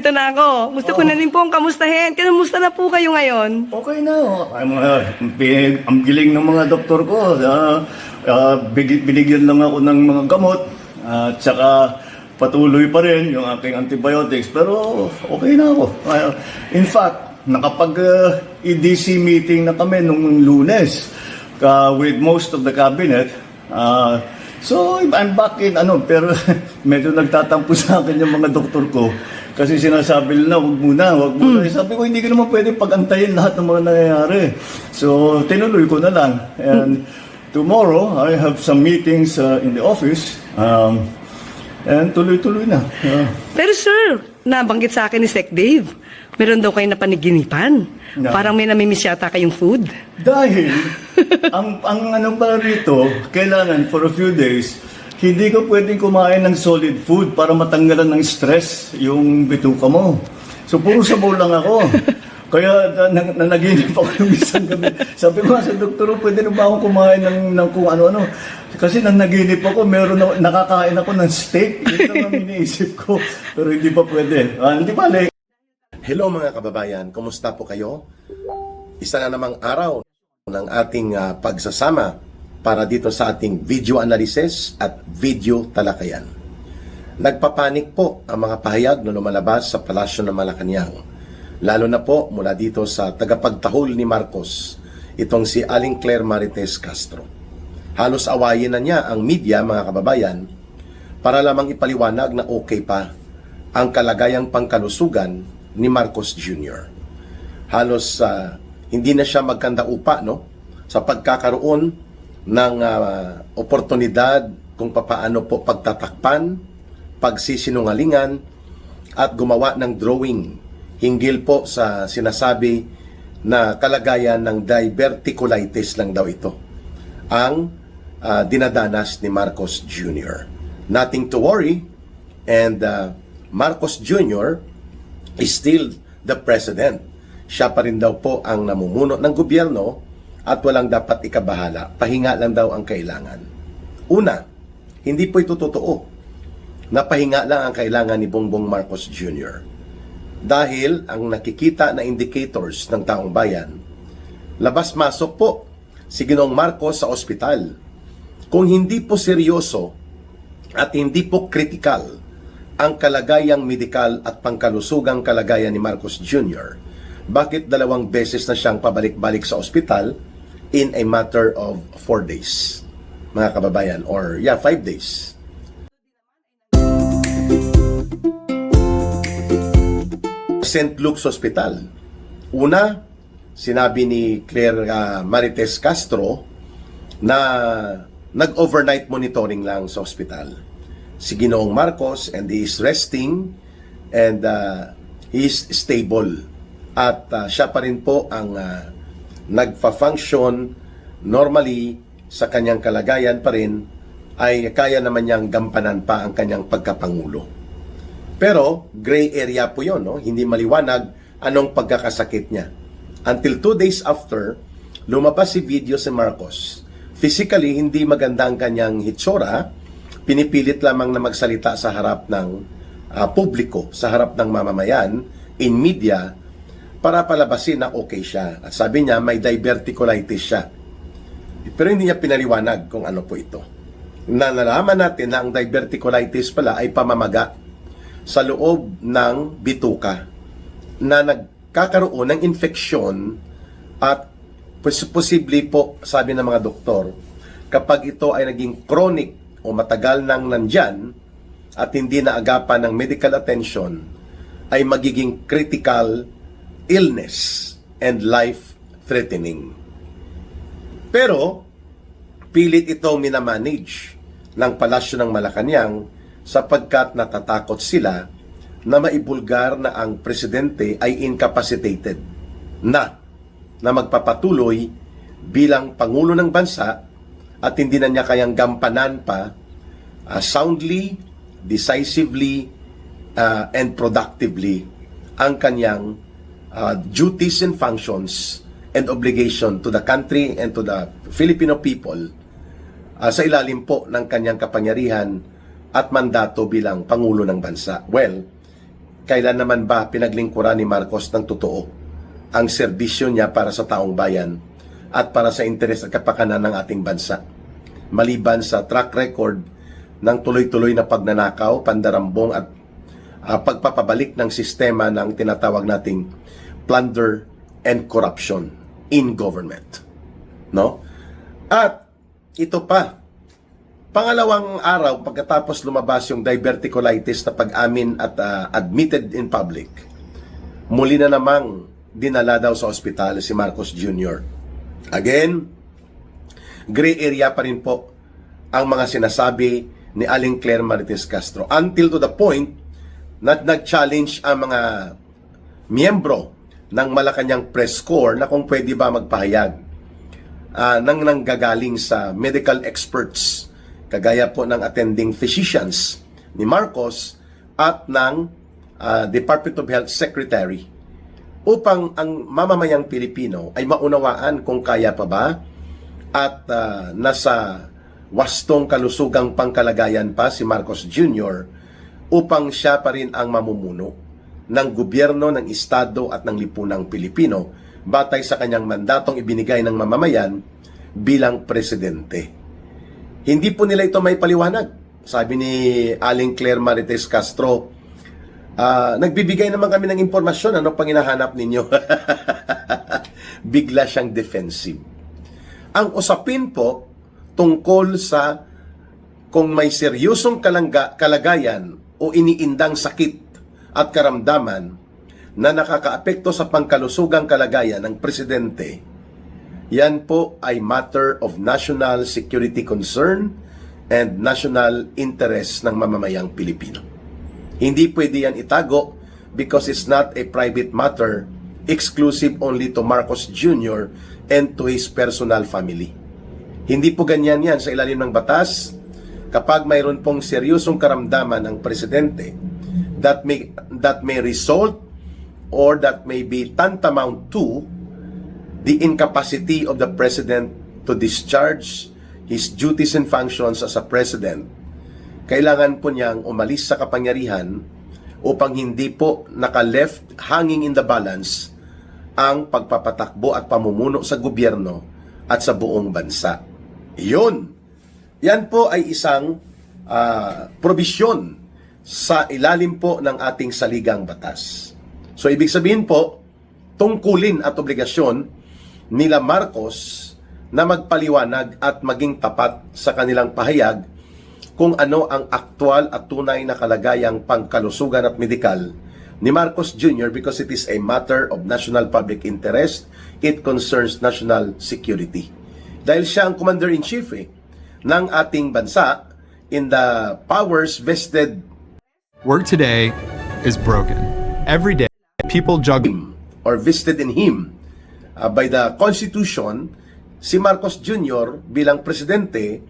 Ito na ako. Gusto ko na rin po ang kamustahin. Kamusta na po kayo ngayon? Okay na. Ang giling ng mga doktor ko. Binigyan lang ako ng mga gamot. At saka patuloy pa rin yung aking antibiotics. Pero okay na ako. In fact, nakapag-EDC meeting na kami nung Lunes with most of the cabinet. So I'm back in pero medyo nagtatampo sa akin yung mga doktor ko. Kasi sinasabi nila, wag muna. Sabi ko, hindi ko naman pwede pagantayin lahat ng mga nangyayari. So, tinuloy ko na lang. And tomorrow, I have some meetings in the office. And tuloy-tuloy na. Pero sir, nabanggit sa akin ni Sec Dave, meron daw kayo napaniginipan. No. Parang may namimiss yata kayong food. Dahil, ang ano pala rito, kailangan for a few days, hindi ka pwedeng kumain ng solid food para matanggalan ng stress yung bituka mo. So, puro sabaw lang ako. Kaya nanaginip ako yung isang gabi. Sabi ko sa doktor, pwede na ba akong kumain ng kung ano-ano? Kasi nanaginip ako, nakakain ako ng steak. Ito ang iniisip ko. Pero hindi pa pwede. Hindi pala. Hello mga kababayan, kumusta po kayo? Isa na namang araw ng ating pagsasama para dito sa ating video analysis at video talakayan. Nagpapanik po ang mga pahayag na lumalabas sa Palasyo ng Malacanang. Lalo na po mula dito sa tagapagtahol ni Marcos, itong si Aling Claire Marites Castro. Halos awayin na niya ang media mga kababayan para lamang ipaliwanag na okay pa ang kalagayang pangkalusugan ni Marcos Jr. Halos hindi na siya magkanda upa sa pagkakaroon ng oportunidad kung papaano po pagtatakpan, pagsisinungalingan at gumawa ng drawing hinggil po sa sinasabi na kalagayan ng diverticulitis lang daw ito ang dinadanas ni Marcos Jr. Nothing to worry, and Marcos Jr. is still the president. Siya pa rin daw po ang namumuno ng gobyerno at walang dapat ikabahala. Pahinga lang daw ang kailangan. Una, hindi po ito totoo na pahinga lang ang kailangan ni Bongbong Marcos Jr. Dahil ang nakikita na indicators ng taong bayan, labas-masok po si Ginoong Marcos sa ospital. Kung hindi po seryoso at hindi po critical ang kalagayang medikal at pangkalusugang kalagayan ni Marcos Jr., bakit 2 beses na siyang pabalik-balik sa ospital in a matter of 4 days, mga kababayan, or 5 days. St. Luke's Hospital. Una, sinabi ni Claire Marites Castro na nag-overnight monitoring lang sa ospital si Ginoong Marcos, and he is resting and he is stable. At siya pa rin po ang nagfa-function normally sa kanyang kalagayan pa rin, ay kaya naman niyang gampanan pa ang kanyang pagkapangulo. Pero gray area po yun, hindi maliwanag anong pagkakasakit niya. Until 2 days after, lumabas si video si Marcos. Physically, hindi maganda ang kanyang hitsura, pinipilit lamang na magsalita sa harap ng publiko, sa harap ng mamamayan, in media, para palabasin na okay siya. At sabi niya, may diverticulitis siya. Pero hindi niya pinaliwanag kung ano po ito. Nalalaman natin na ang diverticulitis pala ay pamamaga sa loob ng bituka na nagkakaroon ng infeksyon at posible po, sabi ng mga doktor, kapag ito ay naging chronic o matagal nang nandyan at hindi naagapan ng medical attention, ay magiging critical illness and life-threatening. Pero, pilit ito minamanage ng Palasyo ng Malacanang sapagkat natatakot sila na maibulgar na ang presidente ay incapacitated na magpapatuloy bilang Pangulo ng Bansa at hindi na niya kayang gampanan pa soundly, decisively, and productively ang kanyang duties and functions and obligation to the country and to the Filipino people sa ilalim po ng kanyang kapangyarihan at mandato bilang Pangulo ng Bansa. Well, kailan naman ba pinaglingkuran ni Marcos ng totoo ang serbisyo niya para sa taong bayan at para sa interes at kapakanan ng ating bansa? Maliban sa track record ng tuloy-tuloy na pagnanakaw, pandarambong at pagpapabalik ng sistema ng tinatawag nating plunder and corruption in government. No? At ito pa, pangalawang araw pagkatapos lumabas yung diverticulitis na pag-amin at admitted in public, muli na namang dinala daw sa ospital si Marcos Jr. Again, gray area pa rin po ang mga sinasabi ni Aling Claire Marites Castro until to the point na nag-challenge ang mga miyembro ng Malacanang Press Corps na kung pwede ba magpahayag nang nanggagaling sa medical experts kagaya po ng attending physicians ni Marcos at ng Department of Health Secretary upang ang mamamayang Pilipino ay maunawaan kung kaya pa ba at nasa wastong kalusugang pangkalagayan pa si Marcos Jr. upang siya pa rin ang mamumuno ng gobyerno, ng estado at ng lipunang Pilipino batay sa kanyang mandatong ibinigay ng mamamayan bilang presidente. Hindi po nila ito may paliwanag. Sabi ni Aling Claire Marites Castro, nagbibigay naman kami ng impormasyon, ano pang hinahanap ninyo? Bigla siyang defensive. Ang usapin po tungkol sa kung may seryosong kalagayan o iniindang sakit at karamdaman na nakakaapekto sa pangkalusugang kalagayan ng presidente, yan po ay matter of national security concern and national interest ng mamamayang Pilipino. Hindi pwede yan itago because it's not a private matter exclusive only to Marcos Jr. and to his personal family. Hindi po ganyan yan sa ilalim ng batas. Kapag mayroon pong seryosong karamdaman ng presidente that may result or that may be tantamount to the incapacity of the president to discharge his duties and functions as a president, kailangan po niyang umalis sa kapangyarihan upang hindi po naka-left hanging in the balance ang pagpapatakbo at pamumuno sa gobyerno at sa buong bansa. Iyon. Yan po ay isang probisyon sa ilalim po ng ating saligang batas. So, ibig sabihin po, tungkulin at obligasyon nila Marcos na magpaliwanag at maging tapat sa kanilang pahayag kung ano ang aktwal at tunay na kalagayang pangkalusugan at medikal ni Marcos Jr. because it is a matter of national public interest. It concerns national security. Dahil siya ang commander-in-chief ng ating bansa in the powers vested. Work today is broken. Every day, people juggle Or vested in him by the Constitution. Si Marcos Jr. bilang presidente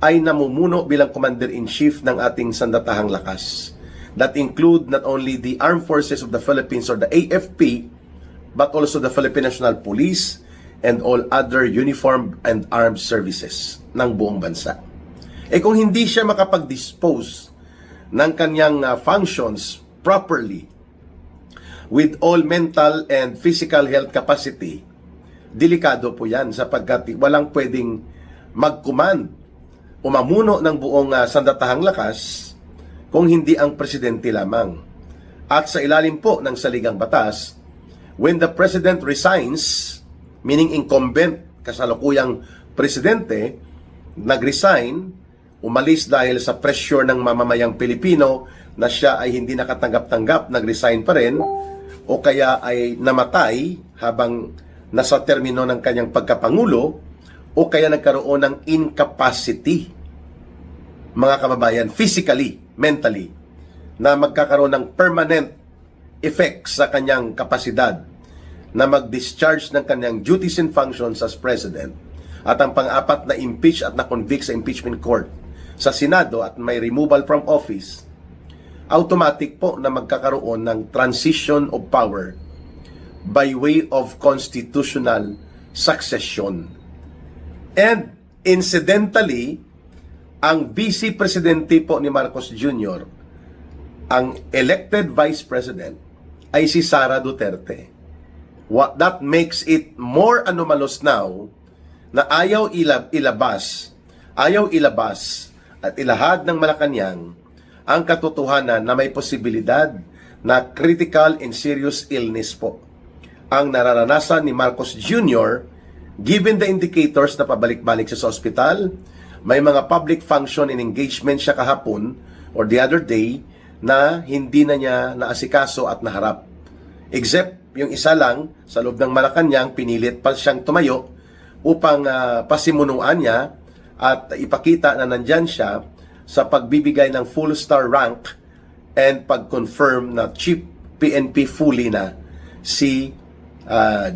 ay namumuno bilang commander-in-chief ng ating sandatahang lakas. That include not only the Armed Forces of the Philippines or the AFP, but also the Philippine National Police and all other uniformed and armed services ng buong bansa. Kung hindi siya makapag-dispose ng kanyang functions properly with all mental and physical health capacity, delikado po yan sapagkat walang pwedeng mag-command o mamuno ng buong sandatahang lakas kung hindi ang presidente lamang. At sa ilalim po ng saligang batas, when the president resigns, meaning incumbent kasalukuyang presidente, nag-resign, umalis dahil sa pressure ng mamamayang Pilipino na siya ay hindi nakatanggap-tanggap, nag-resign pa rin, o kaya ay namatay habang nasa termino ng kanyang pagkapangulo, o kaya nagkaroon ng incapacity, mga kababayan, physically, mentally, na magkakaroon ng permanent effect sa kanyang kapasidad na mag-discharge ng kanyang duties and functions as president. At ang pang-apat na impeach at na-convict sa impeachment court sa Senado at may removal from office, automatic po na magkakaroon ng transition of power by way of constitutional succession. And incidentally, ang vice presidente po ni Marcos Jr. ang elected Vice President ay si Sara Duterte. What that makes it more anomalous now na ayaw ilabas at ilahad ng Malacanang ang katotohanan na may posibilidad na critical and serious illness po ang nararanasan ni Marcos Jr. given the indicators na pabalik-balik siya sa ospital. May mga public function and engagement siya kahapon or the other day na hindi na niya naasikaso at naharap. Except yung isa lang sa loob ng Malacanang, pinilit pa siyang tumayo upang pasimunuan niya at ipakita na nandyan siya sa pagbibigay ng full star rank and pag-confirm na Chief PNP fully na si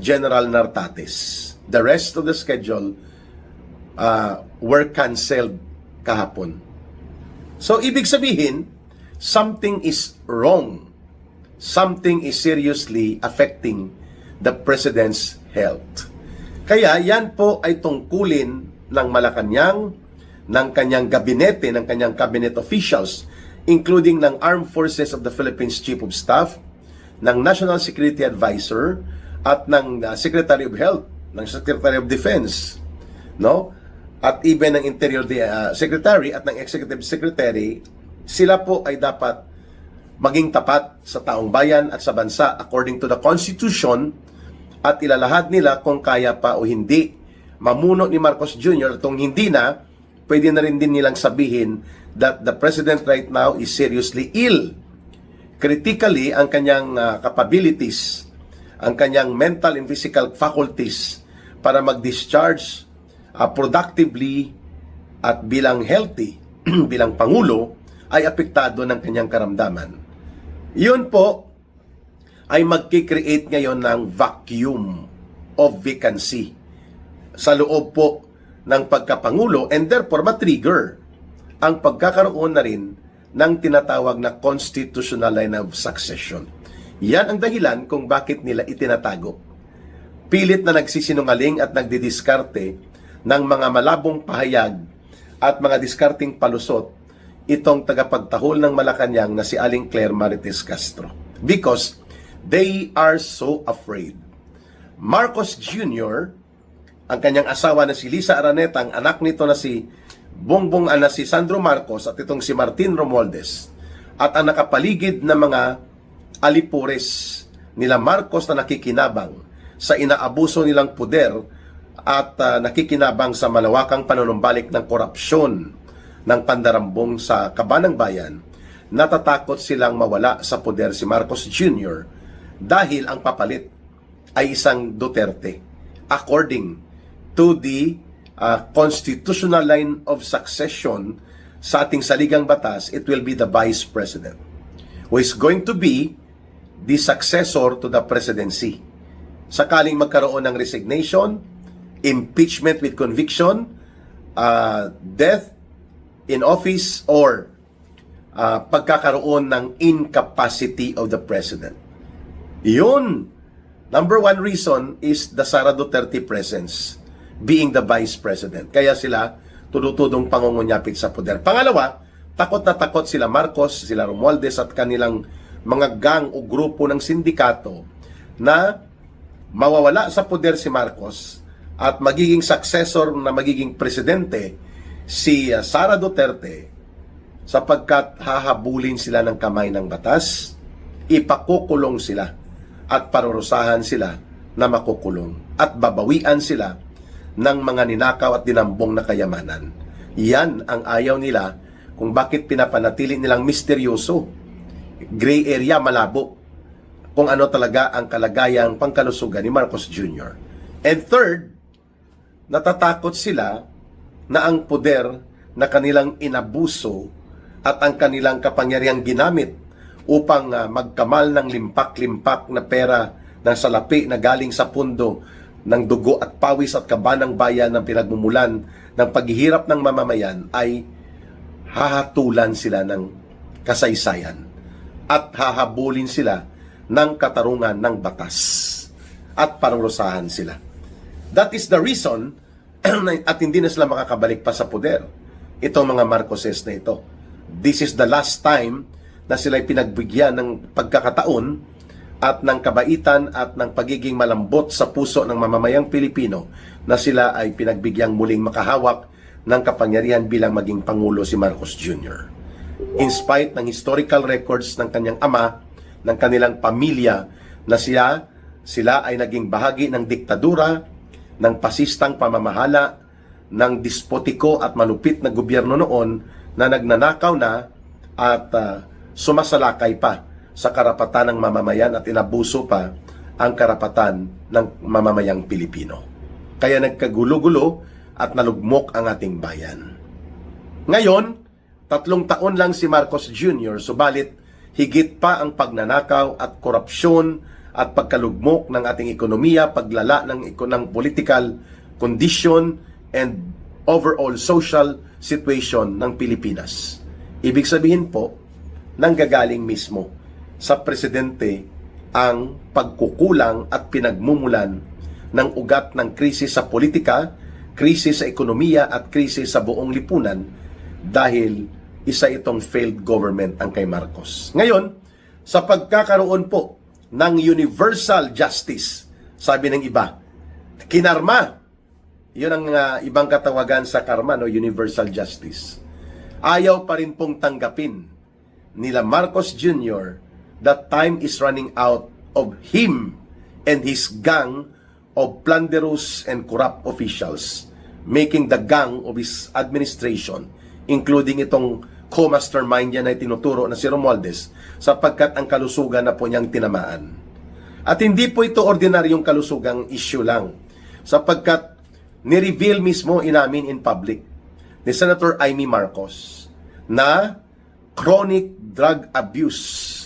General Nartates. The rest of the schedule were canceled kahapon. So, ibig sabihin, something is wrong. Something is seriously affecting the President's health. Kaya yan po ay tungkulin ng Malacanang, ng kanyang gabinete, ng kanyang cabinet officials, including ng Armed Forces of the Philippines Chief of Staff, ng National Security Advisor, at ng Secretary of Health, ng Secretary of Defense, no? At even ng Interior Secretary at ng Executive Secretary. Sila po ay dapat maging tapat sa taong bayan at sa bansa according to the Constitution at ilalahad nila kung kaya pa o hindi mamuno ni Marcos Jr. Kung hindi na, pwede na rin din nilang sabihin that the President right now is seriously ill. Critically, ang kanyang capabilities, ang kanyang mental and physical faculties para mag-discharge productively at bilang healthy, bilang Pangulo, ay apektado ng kanyang karamdaman. Yun po ay magkikreate ngayon ng vacuum of vacancy sa loob po ng pagkapangulo and therefore matrigger ang pagkakaroon na rin ng tinatawag na constitutional line of succession. Yan ang dahilan kung bakit nila itinatago. Pilit na nagsisinungaling at nagdidiskarte ng mga malabong pahayag at mga diskarting palusot itong tagapagtahol ng Malacanang na si Aling Claire Marites Castro. Because they are so afraid. Marcos Jr., ang kanyang asawa na si Lisa Araneta, ang anak nito na si si Sandro Marcos at itong si Martin Romualdez, at ang nakapaligid na mga alipores nila Marcos na nakikinabang sa inaabuso nilang puder at nakikinabang sa malawakang panunumbalik ng korupsyon ng pandarambong sa kabanang bayan, natatakot silang mawala sa poder si Marcos Jr. dahil ang papalit ay isang Duterte. According to the constitutional line of succession sa ating saligang batas, it will be the Vice President who is going to be the successor to the presidency. Sakaling magkaroon ng resignation, impeachment with conviction, death in office, or pagkakaroon ng incapacity of the President. Yun. Number one reason is the Sara Duterte presence being the Vice President. Kaya sila tudutudong pangungunyapit sa poder. Pangalawa, takot na takot sila Marcos, sila Romualdez at kanilang mga gang o grupo ng sindikato na mawawala sa poder si Marcos at magiging successor na magiging presidente si Sara Duterte sapagkat hahabulin sila ng kamay ng batas, ipakukulong sila at parurusahan sila na makukulong at babawian sila ng mga ninakaw at dinambong na kayamanan. Yan ang ayaw nila kung bakit pinapanatili nilang misteryoso, gray area, malabo, kung ano talaga ang kalagayang pangkalusugan ni Marcos Jr. And third, natatakot sila na ang poder na kanilang inabuso at ang kanilang kapangyarihang ginamit upang magkamal ng limpak-limpak na pera ng salapi na galing sa pundo ng dugo at pawis at kabanang bayan ng pinagmumulan ng paghihirap ng mamamayan ay hahatulan sila ng kasaysayan at hahabulin sila ng katarungan ng batas at parurusahan sila. That is the reason at hindi na sila makakabalik pa sa poder. Itong mga Marcoses na ito. This is the last time na sila'y pinagbigyan ng pagkakataon at ng kabaitan at ng pagiging malambot sa puso ng mamamayang Pilipino na sila ay pinagbigyan muling makahawak ng kapangyarihan bilang maging Pangulo si Marcos Jr. In spite ng historical records ng kanyang ama, ng kanilang pamilya, na sila ay naging bahagi ng diktadura, ng pasistang pamamahala, ng dispotiko at malupit na gobyerno noon na nagnanakaw na at sumasalakay pa sa karapatan ng mamamayan at inabuso pa ang karapatan ng mamamayang Pilipino. Kaya nagkagulo-gulo at nalugmok ang ating bayan. Ngayon, 3 taon lang si Marcos Jr., subalit higit pa ang pagnanakaw at korupsyon at pagkalugmok ng ating ekonomiya, paglala ng political condition and overall social situation ng Pilipinas. Ibig sabihin po, nanggagaling mismo sa presidente ang pagkukulang at pinagmumulan ng ugat ng krisis sa politika, krisis sa ekonomiya at krisis sa buong lipunan dahil isa itong failed government ang kay Marcos. Ngayon, sa pagkakaroon po ng universal justice, sabi ng iba, kinarma. Yun ang ibang katawagan sa karma, no? Universal justice. Ayaw pa rin pong tanggapin nila Marcos Jr. that time is running out of him and his gang of plunderous and corrupt officials, making the gang of his administration, including itong co-mastermind niya na tinuturo na si Romualdez, sapagkat ang kalusugan na po niyang tinamaan. At hindi po ito ordinaryong kalusugang issue lang, sapagkat ni-reveal mismo, inamin in public ni Senator Amy Marcos na chronic drug abuse